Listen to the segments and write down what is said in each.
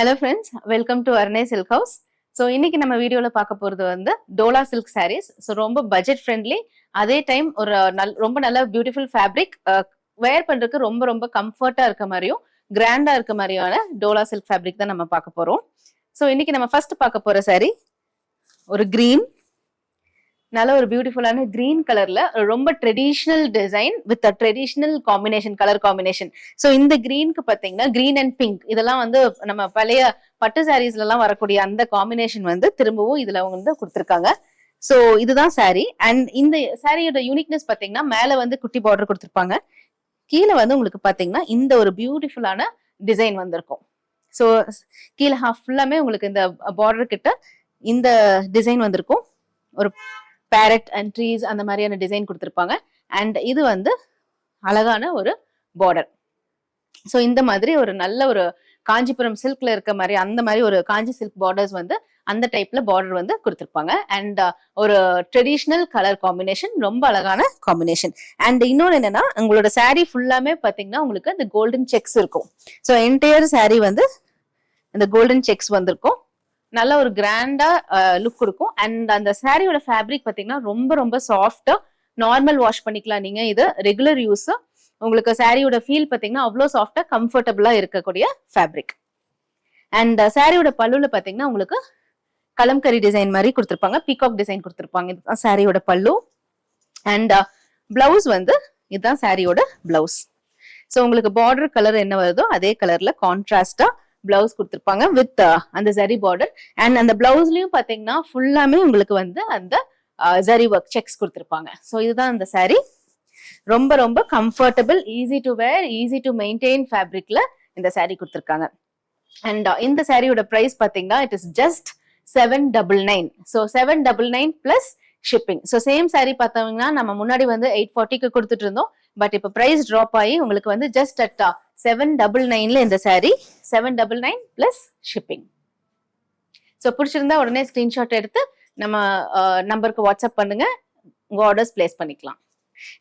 Hello friends, welcome to Arnay Silk House. So இன்னைக்கு நம்ம வீடியோல பார்க்க போறது வந்து டோலா சில்க் sarees. So ரொம்ப பட்ஜெட் ஃப்ரெண்ட்லி, அதே டைம் ஒரு ரொம்ப நல்ல பியூட்டிஃபுல் ஃபேப்ரிக், வேர் பண்றதுக்கு ரொம்ப ரொம்ப கம்ஃபர்ட்டா இருக்க மாதிரியும் கிராண்டா இருக்க மாதிரியான டோலா சில்க் ஃபேப்ரிக் தான் நம்ம பார்க்க போறோம். ஸோ இன்னைக்கு நம்ம ஃபர்ஸ்ட் பார்க்க போற saree ஒரு கிரீன், நல்ல ஒரு பியூட்டிஃபுல்லான கிரீன் கலர்ல ரொம்ப traditional design with a traditional combination, colour combination. So இந்த கிரீனுக்கு பார்த்தீங்கன்னா கிரீன் அண்ட் பிங்க், இதெல்லாம் வந்து நம்ம பழைய பட்டு சாரீஸ்ல எல்லாம் வரக்கூடிய அந்த காம்பினேஷன் வந்து திரும்பவும் இதுல வந்து கொடுத்துருக்காங்க. ஸோ இதுதான் சாரீ. அண்ட் இந்த சாரியோட யூனிக்னஸ் பார்த்தீங்கன்னா மேல வந்து குட்டி பார்டர் கொடுத்துருப்பாங்க, கீழே வந்து உங்களுக்கு பார்த்தீங்கன்னா இந்த ஒரு பியூட்டிஃபுல்லான டிசைன் வந்திருக்கும். ஸோ கீழே ஹாஃப் ஃபுல்லாமே உங்களுக்கு இந்த பார்டர் கிட்ட இந்த டிசைன் வந்திருக்கும். ஒரு பேரட் அண்ட் ட்ரீஸ் அந்த மாதிரியான டிசைன் கொடுத்துருப்பாங்க. அண்ட் இது வந்து அழகான ஒரு பார்டர். ஸோ இந்த மாதிரி ஒரு நல்ல ஒரு காஞ்சிபுரம் சில்க்ல இருக்க மாதிரி அந்த மாதிரி ஒரு காஞ்சி சில்க் பார்டர்ஸ் வந்து அந்த டைப்ல பார்டர் வந்து கொடுத்துருப்பாங்க. அண்ட் ஒரு ட்ரெடிஷ்னல் கலர் காம்பினேஷன், ரொம்ப அழகான காம்பினேஷன். அண்ட் இன்னொன்று என்னன்னா, உங்களோட சாரீ ஃபுல்லாமே பார்த்தீங்கன்னா உங்களுக்கு இந்த கோல்டன் செக்ஸ் இருக்கும். ஸோ என்டையர் சாரீ வந்து இந்த கோல்டன் செக்ஸ் வந்திருக்கும். நல்ல ஒரு கிராண்டா லுக் கொடுக்கும். அண்ட் அந்த சாரியோட ஃபேப்ரிக் பார்த்தீங்கன்னா ரொம்ப ரொம்ப சாஃப்டா, நார்மல் வாஷ் பண்ணிக்கலாம் நீங்க. இது ரெகுலர் யூஸ், உங்களுக்கு சாரியோட ஃபீல் பார்த்தீங்கன்னா அவ்வளோ சாஃப்டா கம்ஃபர்டபுளா இருக்கக்கூடிய ஃபேப்ரிக். அண்ட் சாரியோட பல்லுல பார்த்தீங்கன்னா உங்களுக்கு கலம்கரி டிசைன் மாதிரி கொடுத்துருப்பாங்க, பீகாக் டிசைன் கொடுத்துருப்பாங்க. இதுதான் சாரியோட பல்லு. அண்ட் பிளவுஸ் வந்து இதுதான் சாரியோட பிளவுஸ். ஸோ உங்களுக்கு பார்டர் கலர் என்ன வருதோ அதே கலர்ல கான்ட்ராஸ்டா பிளவுஸ் கொடுத்துருப்பாங்க வித் அந்த ஜரி பார்டர். அண்ட் அந்த பிளவுஸ்லயும் பாத்தீங்கன்னா ஃபுல்லாமே உங்களுக்கு வந்து அந்த ஜரி ஒர்க் செக்ஸ் கொடுத்துருப்பாங்க. ஸோ இதுதான் அந்த சாரீ. ரொம்ப ரொம்ப comfortable, easy to wear, easy to maintain ஃபேப்ரிக்ல இந்த சாரீ கொடுத்துருக்காங்க. அண்ட் இந்த சாரியோட பிரைஸ் பாத்தீங்கன்னா it is just 799. So 799 plus shipping. So same sari பார்த்தவங்கன்னா நம்ம முன்னாடி வந்து 840க்கு கொடுத்துட்டு இருந்தோம். பட் இப்போ பிரைஸ் ட்ராப் ஆகி உங்களுக்கு வந்து ஜஸ்ட் அட் 799ல இந்த சாரீ, 799 பிளஸ் ஷிப்பிங். ஸோ பிடிச்சிருந்தா உடனே ஸ்கிரீன்ஷாட் எடுத்து நம்ம நம்பருக்கு வாட்ஸ்அப் பண்ணுங்க, உங்க ஆர்டர்ஸ் பிளேஸ் பண்ணிக்கலாம்.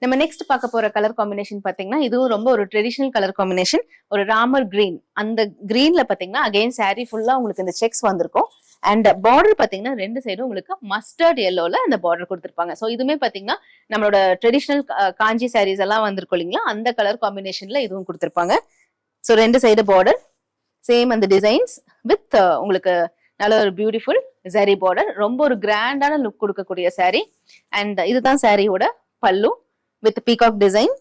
நம்ம நெக்ஸ்ட் பார்க்க போற கலர் காம்பினேஷன் பாத்தீங்கன்னா இதுவும் ரொம்ப ஒரு ட்ரெடிஷனல் கலர் காம்பினேஷன், ஒரு ராமர் கிரீன். அந்த கிரீன்ல பாத்தீங்கன்னா அகைன் சாரீ ஃபுல்லா உங்களுக்கு இந்த செக்ஸ் வந்திருக்கும். அண்ட் பார்டர் பாத்தீங்கன்னா ரெண்டு சைடும் உங்களுக்கு மஸ்டர்ட் எல்லோல அந்த பார்டர் கொடுத்துருப்பாங்க. ஸோ இதுவுமே பாத்தீங்கன்னா நம்மளோட ட்ரெடிஷனல் காஞ்சி சாரீஸ் எல்லாம் வந்திருக்கும் இல்லைங்களா, அந்த கலர் காம்பினேஷன்ல இதுவும் கொடுத்துருப்பாங்க. ஸோ ரெண்டு சைடு பார்டர் சேம் அந்த டிசைன்ஸ் வித் உங்களுக்கு நல்ல ஒரு பியூட்டிஃபுல் சாரி பார்டர், ரொம்ப ஒரு கிராண்டான லுக் கொடுக்கக்கூடிய சாரீ. அண்ட் இதுதான் சாரியோட பல்லு வித் பீகாக் டிசைன்.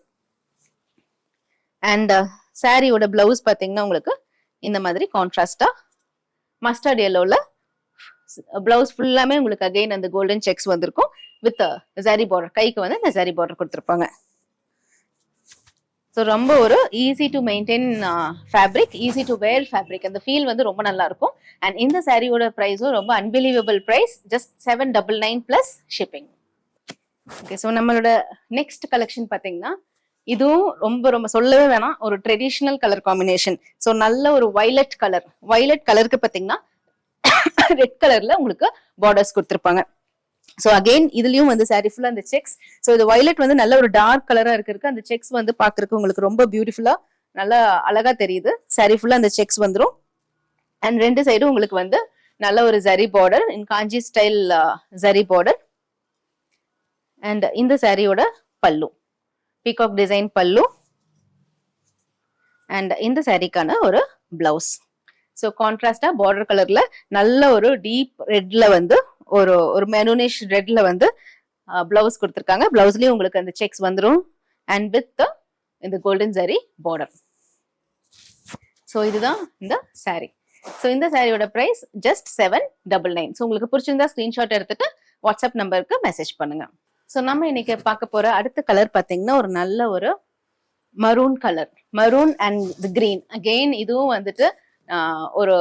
அண்ட் சாரியோட பிளவுஸ் பாத்தீங்கன்னா உங்களுக்கு இந்த மாதிரி கான்ட்ராஸ்டா மஸ்டர்ட் எல்லோல பிளவுஸ் ஃபுல்லாமே உங்களுக்கு அகைன் அந்த கோல்டன் செக்ஸ் வந்திருக்கும் வித் ஜரி பார்டர். கைக்கு வந்து இந்த ஜரி பார்டர் கொடுத்துருப்பாங்க. ஸோ ரொம்ப ஒரு easy to maintain fabric, easy to wear fabric. அந்த ஃபீல் வந்து ரொம்ப நல்லா இருக்கும். அண்ட் இந்த சாரியோட ப்ரைஸும் ரொம்ப unbelievable price, just 799 plus shipping. Okay, so நம்மளோட நெக்ஸ்ட் கலெக்ஷன் பார்த்தீங்கன்னா இதுவும் ரொம்ப ரொம்ப சொல்லவே வேணாம், ஒரு ட்ரெடிஷ்னல் கலர் காம்பினேஷன். ஸோ நல்ல ஒரு வயலட் கலர், வயலட் கலருக்கு பார்த்தீங்கன்னா ரெட் கலர்ல உங்களுக்கு பார்டர்ஸ் கொடுத்துருப்பாங்க. ஸோ அகெயின் இதுலயும் வந்து சாரி ஃபுல்லா அந்த செக்ஸ். ஸோ இது வயலட் வந்து நல்ல ஒரு டார்க் கலரா இருக்கு, அந்த செக்ஸ் வந்து பாக்குறதுக்கு உங்களுக்கு ரொம்ப பியூட்டிஃபுல்லா நல்லா அழகா தெரியுது. சாரி ஃபுல்லா அந்த செக்ஸ் வந்துடும். அண்ட் ரெண்டு சைடும் உங்களுக்கு வந்து நல்ல ஒரு zari border, in Kanchi style zari border. And இந்த சாரியோட பல்லு பீகாக் டிசைன் பல்லு. அண்ட் இந்த சாரிக்கான ஒரு பிளவுஸ். ஸோ கான்ட்ராஸ்டா பார்டர் கலர்ல நல்ல ஒரு டீப் ரெட்ல வந்து ஒரு ஒரு மெரூனிஷ் ரெட்ல வந்து பிளவுஸ் கொடுத்துருக்காங்க. பிளவுஸ்லயும் உங்களுக்கு அந்த செக்ஸ் வந்துடும் அண்ட் வித் இந்த கோல்டன் ஜரி பார்டர். ஸோ இதுதான் இந்த சாரீ. ஸோ இந்த சாரியோட பிரைஸ் ஜஸ்ட் 799. ஸோ உங்களுக்கு பிடிச்சிருந்தா ஸ்கிரீன்ஷாட் எடுத்துட்டு வாட்ஸ்அப் நம்பருக்கு மெசேஜ் பண்ணுங்க. ஸோ நம்ம இன்னைக்கு பார்க்க போற அடுத்த கலர் பார்த்தீங்கன்னா ஒரு நல்ல ஒரு maroon colour, maroon and green. Again இதுவும் வந்துட்டு ஒரு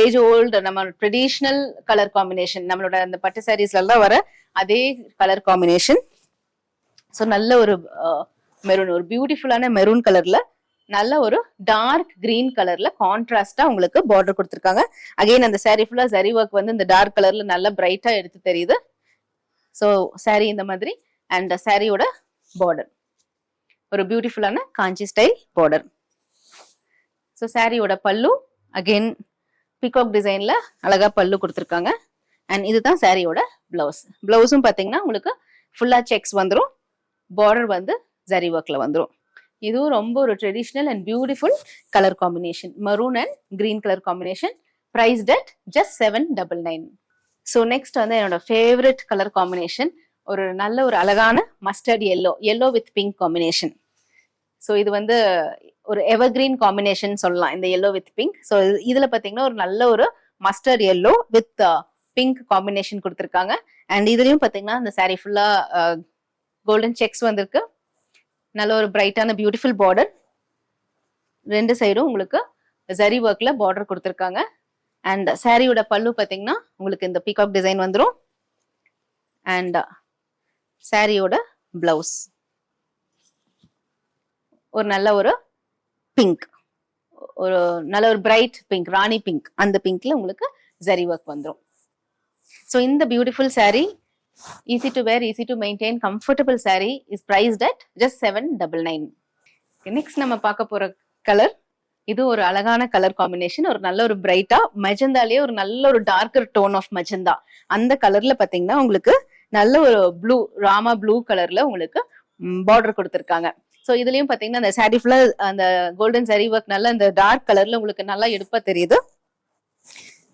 ஏஜ் ஓல்டு நம்ம ட்ரெடிஷ்னல் கலர் காம்பினேஷன், நம்மளோட அந்த பட்டு சாரீஸ்ல எல்லாம் வர அதே கலர் காம்பினேஷன். ஸோ நல்ல ஒரு மெரூன், ஒரு பியூட்டிஃபுல்லான மெரூன் கலர்ல நல்ல ஒரு டார்க் கிரீன் கலர்ல கான்ட்ராஸ்டா உங்களுக்கு பார்டர் கொடுத்துருக்காங்க. அகெயின் அந்த சாரீ ஃபுல்லா ஜரி ஒர்க் வந்து இந்த டார்க் கலர்ல நல்லா பிரைட்டா எடுத்து தெரியுது. ஸோ சாரீ இந்த மாதிரி. அண்ட் சாரியோட பார்டர் ஒரு பியூட்டிஃபுல்லான காஞ்சி ஸ்டைல் பார்டர். ஸோ சாரியோட பல்லு அகெயின் பிகாக் டிசைன்ல அழகா பல்லு கொடுத்துருக்காங்க. அண்ட் இதுதான் சாரியோட பிளவுஸ். பிளவுஸும் பாத்தீங்கன்னா உங்களுக்கு ஃபுல்லா செக்ஸ் வந்துடும், பார்டர் வந்து ஜரி ஒர்க்ல வந்துடும். இதுவும் ரொம்ப ஒரு traditional and beautiful colour combination, maroon and green colour combination. Priced at just 799. So next வந்து என்னோட ஃபேவரட் கலர் காம்பினேஷன், ஒரு நல்ல ஒரு அழகான mustard yellow with pink combination. So இது வந்து ஒரு எவர்கிரீன் காம்பினேஷன் சொல்லலாம், இந்த எல்லோ வித் பிங்க். ஸோ இதுல பாத்தீங்கன்னா ஒரு நல்ல ஒரு mustard yellow with pink combination கொடுத்துருக்காங்க. அண்ட் இதுலயும் பாத்தீங்கன்னா இந்த சாரீ ஃபுல்லா கோல்டன் செக்ஸ் வந்திருக்கு. நல்ல ஒரு பிரைட்டான பியூட்டிஃபுல் பார்டர், ரெண்டு சைடும் உங்களுக்கு ஜரி ஒர்க்ல பார்டர் கொடுத்துருக்காங்க. அண்ட் சாரியோட பல்லு பாத்தீங்கன்னா உங்களுக்கு இந்த பீகாக் டிசைன் வந்துடும். அண்ட் சாரியோட பிளவுஸ் ஒரு நல்ல ஒரு பிங்க், ஒரு நல்ல ஒரு பிரைட் பிங்க், ராணி பிங்க், அந்த பிங்க்ல உங்களுக்கு ஜரி ஒர்க் வந்துடும். ஸோ இந்த beautiful sari, easy to wear, easy to maintain, comfortable saree is priced at just 799. Next நம்ம பார்க்க போற கலர், இது ஒரு அழகான கலர் காம்பினேஷன். ஒரு நல்ல ஒரு பிரைட்டா மெஜந்தாலேயே ஒரு நல்ல ஒரு டார்க்கர் டோன் ஆஃப் மெஜந்தா, அந்த கலர்ல பாத்தீங்கன்னா உங்களுக்கு நல்ல ஒரு ப்ளூ, ராமா ப்ளூ கலர்ல உங்களுக்கு பார்டர் கொடுத்துருக்காங்க. ஸோ இதுலயும் பாத்தீங்கன்னா அந்த சாரி ஃபுல்லா அந்த கோல்டன் ஜரி ஒர்க் நல்ல அந்த டார்க் கலர்ல உங்களுக்கு நல்லா எடுப்பா தெரியுது.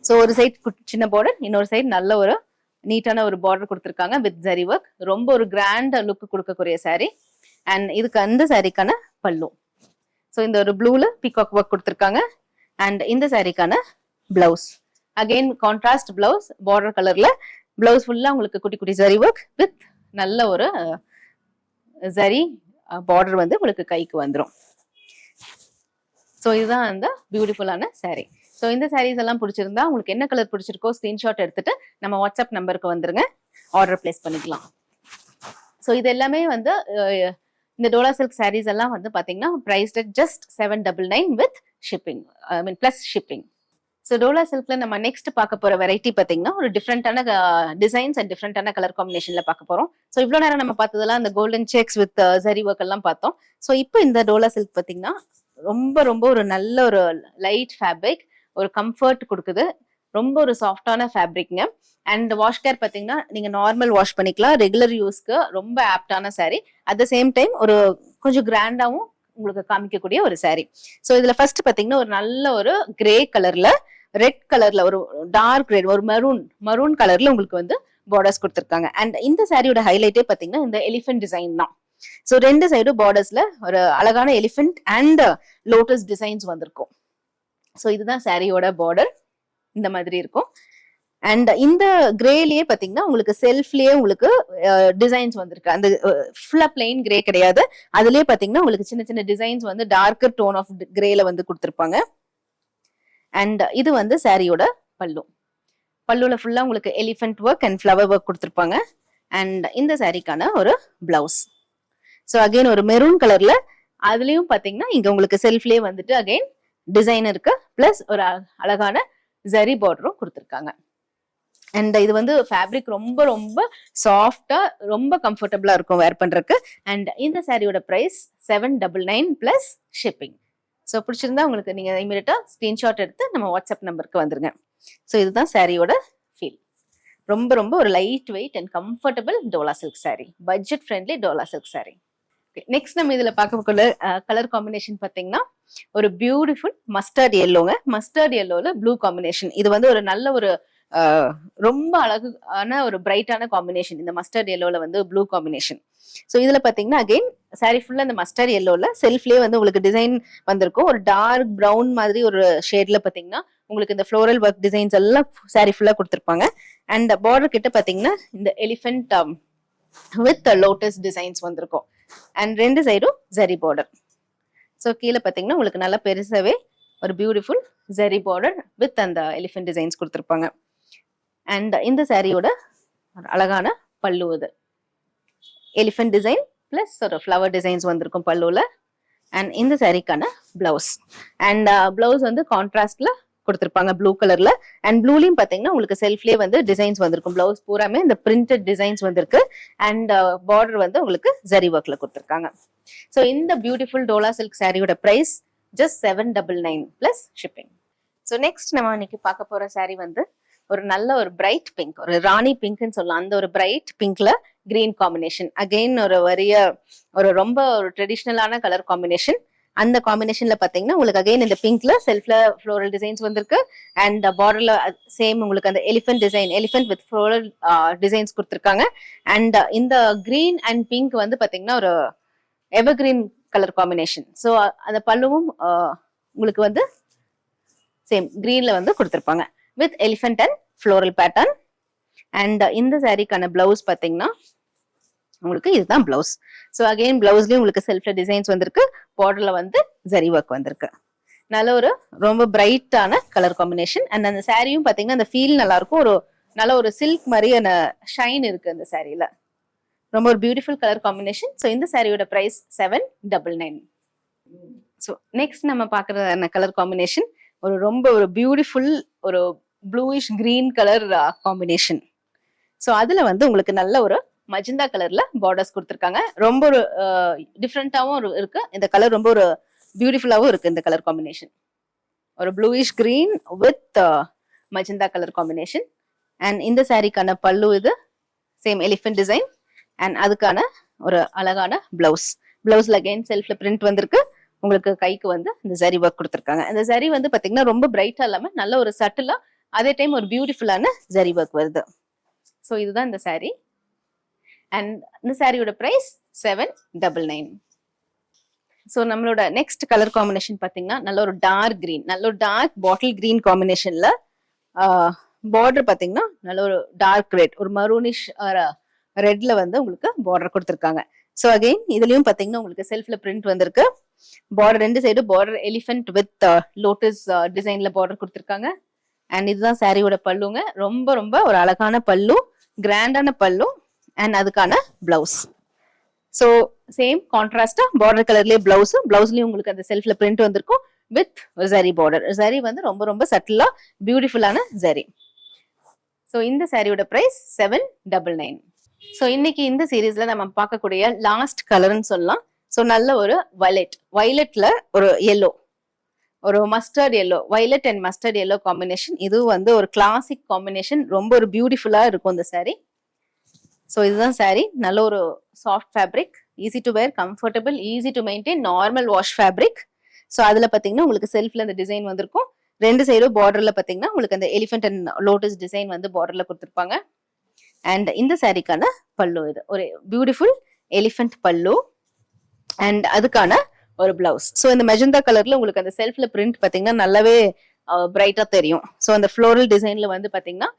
ஸோ ஒரு சைட் சின்ன பார்டர், இன்னொரு சைடு நல்ல ஒரு நீட்டான ஒரு பார்டர் கொடுத்துருக்காங்க வித் ஜரி ஒர்க். ரொம்ப ஒரு கிராண்ட் லுக் கொடுக்கக்கூடிய சாரி. அண்ட் இதுக்கு அந்த சாரிக்கான பல்லு, ஸோ இந்த ஒரு ப்ளூல பீகாக் ஒர்க் கொடுத்துருக்காங்க. அண்ட் இந்த சாரிக்கான blouse again contrast blouse, border கலர்ல பிளவுஸ் ஃபுல்லா உங்களுக்கு குட்டி குட்டி ஜரி ஒர்க் வித் நல்ல ஒரு ஜரி பார்டர் வந்து உங்களுக்கு கைக்கு வந்துடும். ஸோ இதுதான் அந்த பியூட்டிஃபுல்லான சாரி. ஸோ இந்த சாரீஸ் எல்லாம் பிடிச்சிருந்தா உங்களுக்கு என்ன கலர் பிடிச்சிருக்கோ ஸ்கிரீன்ஷாட் எடுத்துட்டு நம்ம வாட்ஸ்அப் நம்பருக்கு வந்துருங்க, ஆர்டர் பிளேஸ் பண்ணிக்கலாம். ஸோ இது எல்லாமே வந்து இந்த டோலா சில்க் சாரீஸ் எல்லாம் வந்து பாத்தீங்கன்னா priced at just 799 with shipping, I mean plus shipping. So dola சில்க்ல நம்ம நெக்ஸ்ட் பார்க்க போற வெரைட்டி பாத்தீங்கன்னா ஒரு டிஃப்ரெண்டான டிசைன்ஸ் அண்ட் டிஃப்ரெண்டான கலர் காம்பினேஷன்ல பார்க்க போறோம். ஸோ இவ்வளவு நேரம் நம்ம பார்த்ததெல்லாம் இந்த golden sex with zari work எல்லாம் பார்த்தோம். ஸோ இப்போ இந்த டோலா சில்க் பாத்தீங்கன்னா ரொம்ப ரொம்ப ஒரு நல்ல ஒரு லைட் ஃபேப்ரிக், ஒரு கம்ஃபர்ட் கொடுக்குது, ரொம்ப ஒரு சாஃப்டான ஃபேப்ரிக்ங்க. அண்ட் வாஷ் கேர் பாத்தீங்கன்னா நீங்க நார்மல் வாஷ் பண்ணிக்கலாம், ரெகுலர் யூஸ்க்கு ரொம்ப ஆப்டான sari. At the same time ஒரு கொஞ்சம் கிராண்டாவும் உங்களுக்கு காமிக்கக்கூடிய ஒரு சாரி. ஸோ இதுல ஃபர்ஸ்ட் பாத்தீங்கன்னா ஒரு நல்ல ஒரு கிரே கலர்ல, ரெட் கலர்ல, ஒரு டார்க் ரெட், ஒரு மரூன் கலர்ல உங்களுக்கு வந்து பார்டர்ஸ் கொடுத்துருக்காங்க. அண்ட் இந்த சாரியோட ஹைலைட்டே பாத்தீங்கன்னா இந்த எலிஃபென்ட் டிசைன் தான். ஸோ ரெண்டு சைடும் பார்டர்ஸ்ல ஒரு அழகான எலிஃபென்ட் அண்ட் லோட்டஸ் டிசைன்ஸ் வந்திருக்கும். ஸோ இதுதான் சாரியோட பார்டர், இந்த மாதிரி இருக்கும். அண்ட் இந்த கிரேலயே பாத்தீங்கன்னா உங்களுக்கு செல்ஃப்லயே உங்களுக்கு டிசைன்ஸ் வந்திருக்கு. அந்த ஃபுல்லா பிளெயின் கிரே கிடையாது, அதுலயே பாத்தீங்கன்னா உங்களுக்கு சின்ன சின்ன டிசைன்ஸ் வந்து டார்க்கர் டோன் ஆஃப் கிரேல வந்து கொடுத்துருப்பாங்க. அண்ட் இது வந்து சாரியோட பல்லு, பல்லுல ஃபுல்லா உங்களுக்கு elephant work and flower work கொடுத்துருப்பாங்க. அண்ட் இந்த சாரிக்கான ஒரு பிளவுஸ், ஸோ அகைன் ஒரு மெரூன் கலர்ல, அதுலயும் பாத்தீங்கன்னா இங்க உங்களுக்கு செல்ஃப்லயே வந்துட்டு அகைன் டிசைன் இருக்கு, பிளஸ் ஒரு அழகான ஜரி பார்டரும் கொடுத்துருக்காங்க. அண்ட் இது வந்து ஃபேப்ரிக் ரொம்ப ரொம்ப சாஃப்டா ரொம்ப கம்ஃபர்டபுளா இருக்கும் வேர் பண்றதுக்கு. அண்ட் இந்த சாரியோட பிரைஸ் 799 பிளஸ் ஷிப்பிங். ஸோ பிடிச்சிருந்தா உங்களுக்கு நீங்க இமீடியட்டா ஸ்கிரீன்ஷாட் எடுத்து நம்ம வாட்ஸ்அப் நம்பருக்கு வந்துருங்க. ஸோ இதுதான் சாரியோட ஃபீல். ரொம்ப ரொம்ப ஒரு light weight and comfortable dola silk sari, budget friendly dola silk sari. Next நம்ம இதுல பார்க்க கலர் காம்பினேஷன் பாத்தீங்கன்னா ஒரு பியூட்டிஃபுல் மஸ்டர்ட் எல்லோங்க. மஸ்டர்ட் எல்லோல ப்ளூ காம்பினேஷன். இது வந்து ஒரு நல்ல ஒரு ரொம்ப அழகான ஒரு பிரைட்டான காம்பினேஷன், இந்த மஸ்டர்ட் எல்லோல வந்து ப்ளூ காம்பினேஷன். ஸோ இதுல பாத்தீங்கன்னா அகைன் சாரி ஃபுல்லா இந்த மஸ்டர்ட் எல்லோல செல்ஃப்லயே வந்து உங்களுக்கு டிசைன் வந்திருக்கும். ஒரு டார்க் ப்ரௌன் மாதிரி ஒரு ஷேட்ல பாத்தீங்கன்னா உங்களுக்கு இந்த ஃப்ளோரல் ஒர்க் டிசைன்ஸ் எல்லாம் சாரி ஃபுல்லா கொடுத்துருப்பாங்க. அண்ட் பார்டர் கிட்ட பாத்தீங்கன்னா இந்த எலிஃபென்ட் வித் லோட்டஸ் டிசைன்ஸ் வந்திருக்கும். அண்ட் ரெண்டு சைடும் ஜரி பார்டர். ஸோ கீழே பாத்தீங்கன்னா உங்களுக்கு நல்லா பெருசாவே ஒரு பியூட்டிஃபுல் ஜரி பார்டர் வித் அந்த எலிஃபென்ட் டிசைன்ஸ் கொடுத்துருப்பாங்க. அண்ட் இந்த சாரியோட அழகான பல்லு, இது எலிஃபென்ட் டிசைன் பிளஸ் ஒரு ஃப்ளவர் டிசைன்ஸ் வந்திருக்கும் பல்லுல. அண்ட் இந்த சாரிக்கான பிளவுஸ், அண்ட் பிளவுஸ் வந்து கான்ட்ராஸ்ட்ல கொடுத்துருப்பாங்க ப்ளூ கலர்ல. அண்ட் ப்ளூலையும் பாத்தீங்கன்னா உங்களுக்கு செல்ஃப்லயே வந்து டிசைன்ஸ் வந்திருக்கும். பிளவுஸ் பூராமே இந்த பிரிண்டட் டிசைன்ஸ் வந்திருக்கு. அண்ட் பார்டர் வந்து உங்களுக்கு ஜரி ஒர்க்ல கொடுத்துருக்காங்க. ஸோ இந்த பியூட்டிஃபுல் டோலா சில்க் சாரியோட price just 799 plus shipping. So next நம்ம இன்னைக்கு பார்க்க போற saree வந்து ஒரு நல்ல ஒரு பிரைட் பிங்க், ஒரு ராணி பிங்க்னு சொல்லலாம். அந்த ஒரு பிரைட் பிங்க்ல கிரீன் காம்பினேஷன், அகெயின் ஒரு ரொம்ப ஒரு ட்ரெடிஷ்னலான கலர் காம்பினேஷன். அந்த காம்பினேஷன்ல பாத்தீங்கன்னா உங்களுக்கு அகைன் இந்த பிங்க்ல செல்ஃப்ல ஃப்ளோரல் டிசைன்ஸ் வந்திருக்கு. அண்ட் பார்டர்ல சேம் உங்களுக்கு அந்த elephant design, elephant with floral designs கொடுத்துருக்காங்க. அண்ட் இந்த கிரீன் அண்ட் பிங்க் வந்து பாத்தீங்கன்னா ஒரு எவர்கிரீன் கலர் காம்பினேஷன். ஸோ அந்த பல்லுவும் உங்களுக்கு வந்து சேம் கிரீன்ல வந்து கொடுத்துருப்பாங்க with elephant and floral pattern. And இந்த சாரீக்கான பிளவுஸ் பாத்தீங்கன்னா உங்களுக்கு இதுதான் பிளவுஸ். ஸோ அகெயின் பிளவுஸ்லயும் உங்களுக்கு செல்ஃப்ல டிசைன்ஸ் வந்திருக்கு, பார்டர்ல வந்து ஜரி ஒர்க் வந்திருக்கு. நல்ல ஒரு ரொம்ப பிரைட்டான கலர் காம்பினேஷன். அண்ட் அந்த சாரியும் பாத்தீங்கன்னா அந்த ஃபீல் நல்லா இருக்கும், ஒரு நல்ல ஒரு சில்க் மாதிரியான ஷைன் இருக்கு அந்த சாரியில. ரொம்ப ஒரு பியூட்டிஃபுல் கலர் காம்பினேஷன். ஸோ இந்த சாரியோட பிரைஸ் 799. ஸோ நெக்ஸ்ட் நம்ம பாக்குற கலர் காம்பினேஷன் ரொம்ப ஒரு பியூட்டிஃபுல் ஒரு bluish green colour combination. So அதுல வந்து உங்களுக்கு நல்ல ஒரு மஜந்தா கலர்ல பார்டர்ஸ் கொடுத்துருக்காங்க. ரொம்ப ஒரு டிஃப்ரெண்டாவும் இருக்கு இந்த கலர், ரொம்ப ஒரு பியூட்டிஃபுல்லாவும் இருக்கு இந்த கலர் காம்பினேஷன். ஒரு bluish green with magenta colour combination. And இந்த சாரிக்கான பல்லு இது சேம் எலிஃபென்ட் டிசைன். அண்ட் அதுக்கான ஒரு அழகான பிளவுஸ். பிளவுஸ்ல அகைன் செல்ஃப்ல பிரிண்ட் வந்திருக்கு. உங்களுக்கு கைக்கு வந்து இந்த ஜரி ஒர்க் கொடுத்துருக்காங்க. இந்த ஜரி வந்து பாத்தீங்கன்னா ரொம்ப பிரைட்டா இல்லாம நல்ல ஒரு சட்டிலா, அதே டைம் ஒரு பியூட்டிஃபுல்லான ஜரி ஒர்க் வருது. ஸோ இதுதான் இந்த சாரி. அண்ட் இந்த சாரியோட பிரைஸ் 799. ஸோ நம்மளோட நெக்ஸ்ட் கலர் காம்பினேஷன் பாத்தீங்கன்னா நல்ல ஒரு டார்க் கிரீன், நல்ல ஒரு டார்க் பாட்டில் கிரீன் காம்பினேஷன்ல பார்டர் பாத்தீங்கன்னா நல்ல ஒரு டார்க் ரெட், ஒரு மரூனிஷ் ரெட்ல வந்து உங்களுக்கு பார்டர் கொடுத்துருக்காங்க. ஸோ அகெயின் இதுலயும் பாத்தீங்கன்னா உங்களுக்கு செல்ஃப்ல பிரிண்ட் வந்திருக்கு. பார்டர் ரெண்டு side border elephant with lotus டிசைன்ல பார்டர் கொடுத்துருக்காங்க. அண்ட் இதுதான் சாரியோட பல்லுங்க. ரொம்ப ரொம்ப ஒரு அழகான பல்லு, கிராண்டான பல்லு. அண்ட் அதுக்கான பிளவுஸ். ஸோ சேம் கான்ட்ராஸ்டா பார்டர் கலர்லயே பிளவுஸ், பிளவுஸ்லயும் உங்களுக்கு அந்த செல்ஃப்ல பிரிண்ட் வந்திருக்கும் வித் ஜரி பார்டர். ஜரி வந்து ரொம்ப ரொம்ப சட்டிலா பியூட்டிஃபுல்லான ஜரி. ஸோ இந்த சாரியோட பிரைஸ் 799. ஸோ இன்னைக்கு இந்த சீரீஸ்ல நம்ம பார்க்கக்கூடிய லாஸ்ட் கலர்னு சொல்லலாம். ஸோ நல்ல ஒரு வயலட்ல ஒரு எல்லோ, ஒரு mustard yellow, violet and mustard yellow combination. இது வந்து ஒரு கிளாசிக் காம்பினேஷன், ரொம்ப ஒரு பியூட்டிஃபுல்லா இருக்கும் இந்த சாரி. ஸோ இதுதான் சாரி. நல்ல ஒரு soft fabric, easy to wear, comfortable, easy to maintain, normal wash fabric. So அதுல பாத்தீங்கன்னா உங்களுக்கு செல்ஃப்ல அந்த டிசைன் வந்திருக்கும். ரெண்டு சைடும் பார்டர்ல பாத்தீங்கன்னா உங்களுக்கு அந்த எலிஃபென்ட் அண்ட் லோட்டஸ் டிசைன் வந்து பார்டர்ல கொடுத்துருப்பாங்க. அண்ட் இந்த சாரிக்கான பல்லு இது ஒரு பியூட்டிஃபுல் எலிஃபென்ட் பல்லு. அண்ட் அதுக்கான ஒரு பிளவுஸ். ஸோ இந்த மெஜந்தா கலர்ல உங்களுக்கு அந்த செல்ஃப்ல பிரிண்ட் பாத்தீங்கன்னா நல்லாவே பிரைட்டா தெரியும். ஸோ அந்த ஃப்ளோரல் டிசைன்ல வந்து பாத்தீங்கன்னா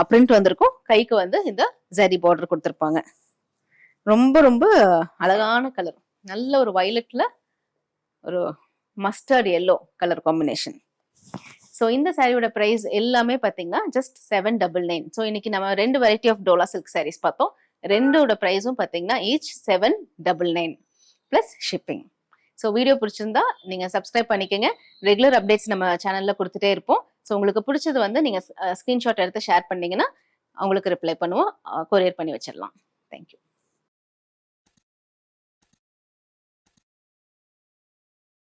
பிரிண்ட் வந்திருக்கும். கைக்கு வந்து இந்த ஜரி பார்டர் கொடுத்துருப்பாங்க. ரொம்ப ரொம்ப அழகான கலர், நல்ல ஒரு வயலட்ல ஒரு mustard yellow colour combination. So இந்த சாரியோட பிரைஸ் எல்லாமே பாத்தீங்கன்னா ஜஸ்ட் 799. ஸோ இன்னைக்கு நம்ம 2 variety of Dola silk saris பார்த்தோம். ரெண்டோட பிரைஸும் பாத்தீங்கன்னா each 799 plus shipping. So video பிடிச்சிருந்தா நீங்க சப்ஸ்கிரைப் பண்ணிக்கோங்க. ரெகுலர் அப்டேட்ஸ் நம்ம சேனல்ல கொடுத்துட்டே இருப்போம். ஸோ உங்களுக்கு பிடிச்சது வந்து நீங்க ஸ்கிரீன்ஷாட் எடுத்து ஷேர் பண்ணீங்கன்னா அவங்களுக்கு ரிப்ளை பண்ணுவோம், கொரியர் பண்ணி வச்சிடலாம். தேங்க்யூ.